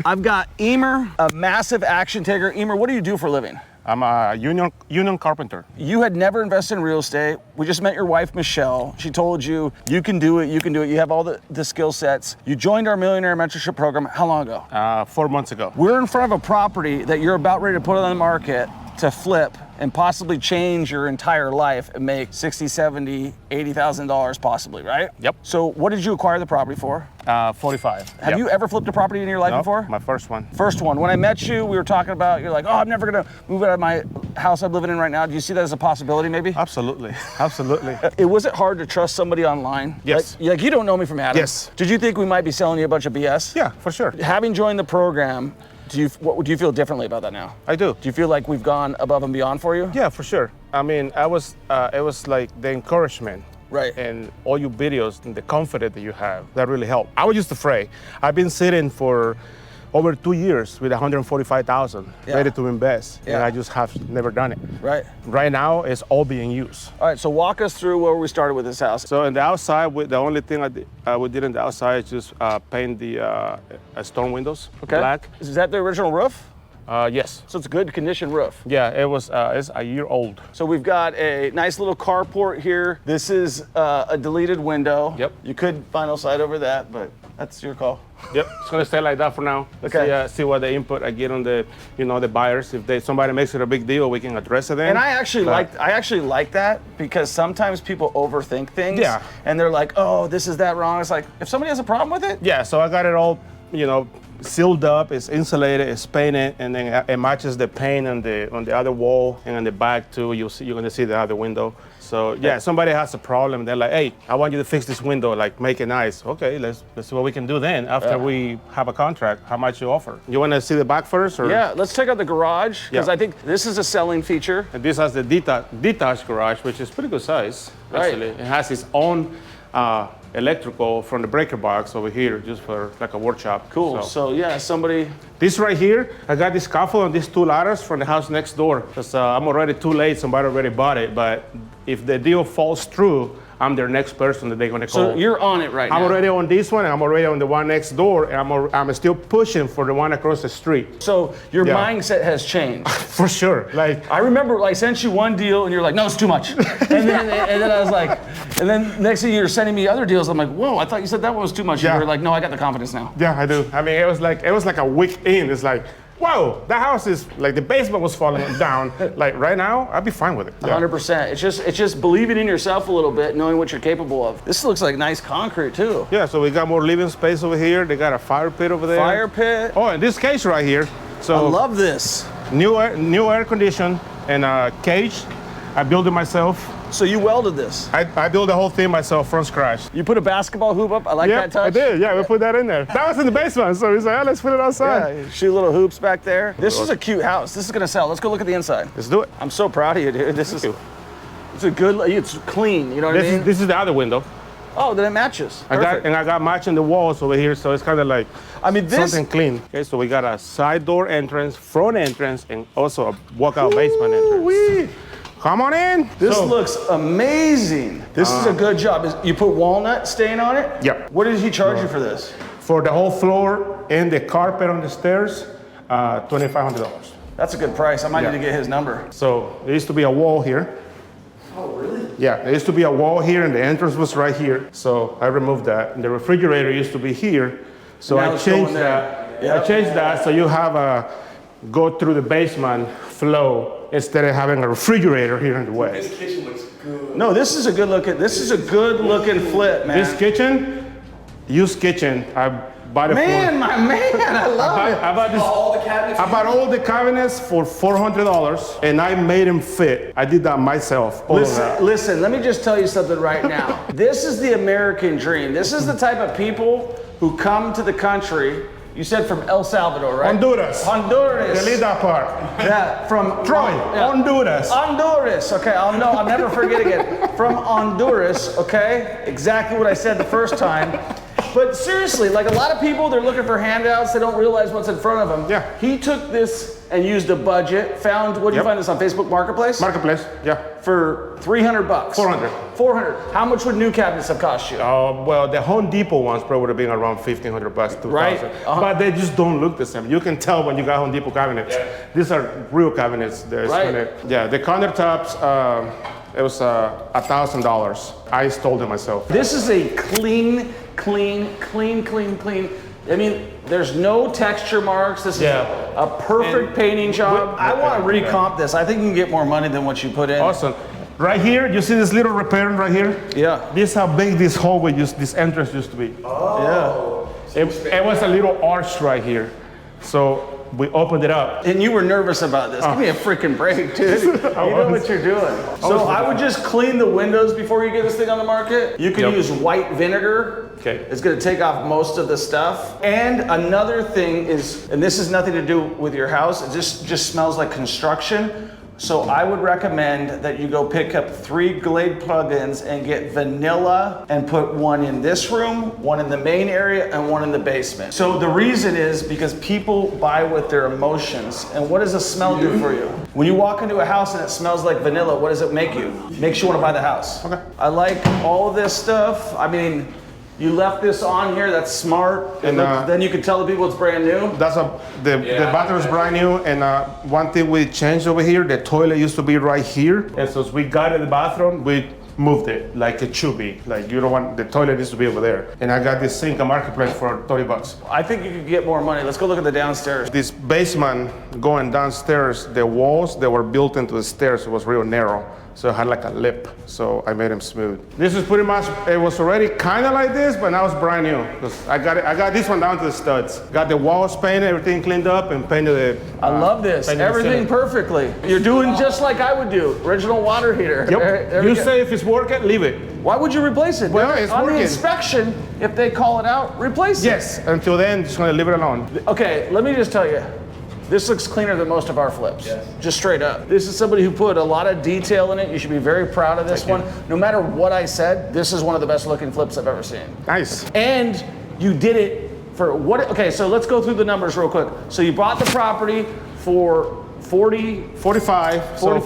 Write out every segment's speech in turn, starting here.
I've got Immer, a massive action taker. Immer, what do you do for a living? I'm a union carpenter. You had never invested in real estate. We just met your wife, Michelle. She told you, you can do it, you can do it. You have all the skill sets. You joined our millionaire mentorship program how long ago? 4 months ago. We're in front of a property that you're about ready to put on the market to flip and possibly change your entire life and make $60,000, $70,000, $80,000 possibly, right? Yep. So what did you acquire the property for? 45. Have you ever flipped a property in your life before? My first one. First one. When I met you, we were talking about, you're like, oh, I'm never gonna move out of my house I'm living in right now. Do you see that as a possibility maybe? Absolutely, absolutely. Was it hard to trust somebody online? Yes. Like you don't know me from Adam. Yes. Did you think we might be selling you a bunch of BS? Yeah, for sure. Having joined the program, do you feel differently about that now? I do. Do you feel like we've gone above and beyond for you? Yeah, for sure. I mean, it was like the encouragement. Right. And all your videos and the confidence that you have, that really helped. I was just afraid. I've been sitting for over 2 years with 145,000 ready to invest, and I just have never done it. Right. Right now, it's all being used. All right, so walk us through where we started with this house. So in the outside, the only thing we did in the outside is just paint the storm windows black. Is that the original roof? Yes. So it's a good condition roof. Yeah, it's a year old. So we've got a nice little carport here. This is a deleted window. Yep. You could vinyl side over that, but that's your call. Yep, it's gonna stay like that for now. Let's see what the input I get on the buyers. If somebody makes it a big deal, we can address it then. And I actually like that because sometimes people overthink things. Yeah. And they're like, oh, this is that wrong. It's like, if somebody has a problem with it. Yeah, so I got it all, sealed up, it's insulated, it's painted, and then it matches the paint on the other wall, and on the back too, you're gonna see the other window. So yeah, somebody has a problem, they're like, hey, I want you to fix this window, like make it nice. Okay, let's see what we can do then after we have a contract, how much you offer. You wanna see the back first? Or? Yeah, let's check out the garage, because I think this is a selling feature. And this has the detached garage, which is pretty good size, actually. It has its own electrical from the breaker box over here, just for like a workshop. Cool. So yeah, somebody. This right here, I got this scaffold and these 2 ladders from the house next door. Because I'm already too late, somebody already bought it. But if the deal falls through, I'm their next person that they're gonna call. So you're on it right now. I'm already on this one, and I'm already on the one next door, and I'm still pushing for the one across the street. So your mindset has changed. For sure. Like I remember, I sent you one deal, and you're like, no, it's too much. and then I was like, and then next thing you're sending me other deals. I'm like, whoa, I thought you said that one was too much. Yeah. You were like, no, I got the confidence now. Yeah, I do. I mean, it was like a week in. It's like, whoa, that house is like the basement was falling down. Like right now, I'd be fine with it. 100%. It's just believing in yourself a little bit, knowing what you're capable of. This looks like nice concrete too. Yeah, so we got more living space over here. They got a fire pit over there. Fire pit. Oh, and this cage right here. So I love this. New air condition and a cage. I built it myself. So you welded this? I built the whole thing myself from scratch. You put a basketball hoop up? I like that touch. I did. Yeah, we put that in there. That was in the basement, so we said, oh, let's put it outside. Yeah, shoot little hoops back there. This is a cute house. This is gonna sell. Let's go look at the inside. Let's do it. I'm so proud of you, dude. It's a good. It's clean. You know what I mean? This is the other window. Oh, then it matches. I got matching the walls over here, so it's kind of like something clean. Okay, so we got a side door entrance, front entrance, and also a walkout basement entrance. Come on in. This looks amazing. This is a good job. You put walnut stain on it? Yep. What did he charge you for this? For the whole floor and the carpet on the stairs, $2,500. That's a good price. I might need to get his number. So there used to be a wall here. Oh, really? Yeah, there used to be a wall here and the entrance was right here. So I removed that. And the refrigerator used to be here. So I changed that. I changed that so you have a go through the basement flow instead of having a refrigerator here in the way. This kitchen looks good. No, this is a good looking flip, man. This kitchen, used kitchen, I bought it my man, I love it. I bought this. All the cabinets. I bought all the cabinets for $400 and I made them fit. I did that myself. Listen, let me just tell you something right now. This is the American dream. This is the type of people who come to the country. You said from El Salvador, right? Honduras. Delete that part. Yeah, from Troy, Honduras. Honduras, okay, I'll never forget again. From Honduras, okay? Exactly what I said the first time. But seriously, like a lot of people, they're looking for handouts. They don't realize what's in front of them. Yeah. He took this and used a budget. Found, what did you find this on Facebook Marketplace? Marketplace, yeah. For $300. 400. 400. How much would new cabinets have cost you? Well, the Home Depot ones probably would have been around $1,500, $2,000. Right. But they just don't look the same. You can tell when you got Home Depot cabinets. Yeah. These are real cabinets. Right. Yeah, the countertops, it was $1,000. I stole them myself. This is a clean. I mean, there's no texture marks. This is a perfect painting job. I want to recomp this. I think you can get more money than what you put in. Awesome. Right here, you see this little repair right here? Yeah. This is how big this hallway, this entrance used to be. Oh. Yeah. It was a little arch right here. So we opened it up. And you were nervous about this. Give me a freaking break, dude. You know what you're doing. So I would just clean the windows before you get this thing on the market. You can use white vinegar. Okay. It's gonna take off most of the stuff. And another thing is, and this has nothing to do with your house, it just smells like construction. So I would recommend that you go pick up 3 Glade plugins and get vanilla and put one in this room, one in the main area, and one in the basement. So the reason is because people buy with their emotions. And what does a smell do for you? When you walk into a house and it smells like vanilla, what does it make you? It makes you want to buy the house. Okay. I like all this stuff. I mean, you left this on here, that's smart. And then you can tell the people it's brand new. That's the bathroom is brand new, and one thing we changed over here, the toilet used to be right here, and so as we got in the bathroom, we moved it like it should be. Like you don't want, the toilet needs to be over there. And I got this sink at Marketplace for $30. I think you could get more money. Let's go look at the downstairs. This basement going downstairs, the walls that were built into the stairs was real narrow. So it had like a lip, so I made them smooth. This is pretty much, it was already kind of like this, but now it's brand new. I got this one down to the studs. Got the walls painted, everything cleaned up, and painted it. I love this, everything perfectly. You're doing just like I would do, original water heater. Yep, you say if it's working, leave it. Why would you replace it? Well, it's on working. The inspection, if they call it out, replace it. Yes, until then, just gonna leave it alone. Okay, let me just tell you, this looks cleaner than most of our flips. Yes. Just straight up. This is somebody who put a lot of detail in it. You should be very proud of this one. No matter what I said, this is one of the best looking flips I've ever seen. Nice. And you did it for what? Okay, so let's go through the numbers real quick. So you bought the property for 45, so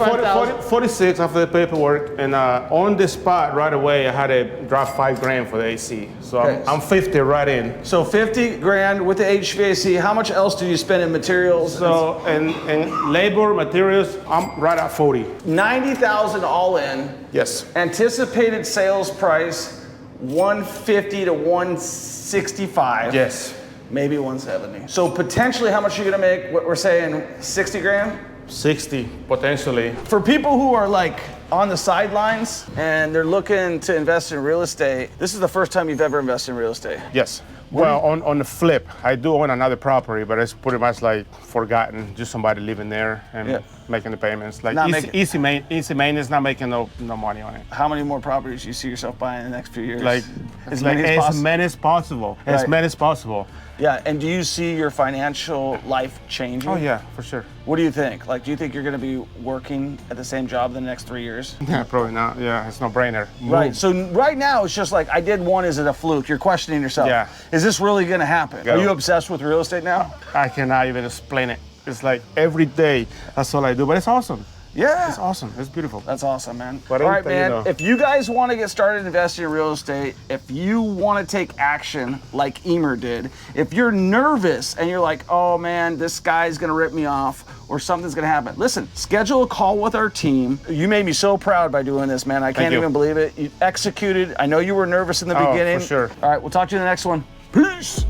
46 after the paperwork, and on the spot right away, I had to drop $5,000 for the AC. So I'm 50 right in. So 50 grand with the HVAC. How much else do you spend in materials? So and labor, materials, I'm right at 40. 90,000 all in. Yes. Anticipated sales price 150 to 165. Yes. Maybe 170. So potentially how much are you gonna make? What we're saying, 60 grand? 60, potentially. For people who are like on the sidelines and they're looking to invest in real estate, this is the first time you've ever invested in real estate. Yes. Well, on the flip, I do own another property, but it's pretty much like forgotten. Just somebody living there and making the payments. Like easy maintenance, not making no money on it. How many more properties do you see yourself buying in the next few years? Like as many as possible. As many as possible. Yeah, and do you see your financial life changing? Oh yeah, for sure. What do you think? Like, do you think you're gonna be working at the same job in the next 3 years? Yeah, probably not. Yeah, it's no brainer. Right, so right now it's just like, I did one, is it a fluke? You're questioning yourself. Yeah. Is this really gonna happen? Are you obsessed with real estate now? I cannot even explain it. It's like every day, that's all I do, but it's awesome. Yeah. It's awesome. It's beautiful. That's awesome, man. But all right, man. If you guys want to get started investing in real estate, if you want to take action like Immer did, if you're nervous and you're like, oh man, this guy's going to rip me off or something's going to happen, listen, schedule a call with our team. You made me so proud by doing this, man. I can't even believe it. You executed. I know you were nervous in the beginning. For sure. All right, we'll talk to you in the next one. Peace.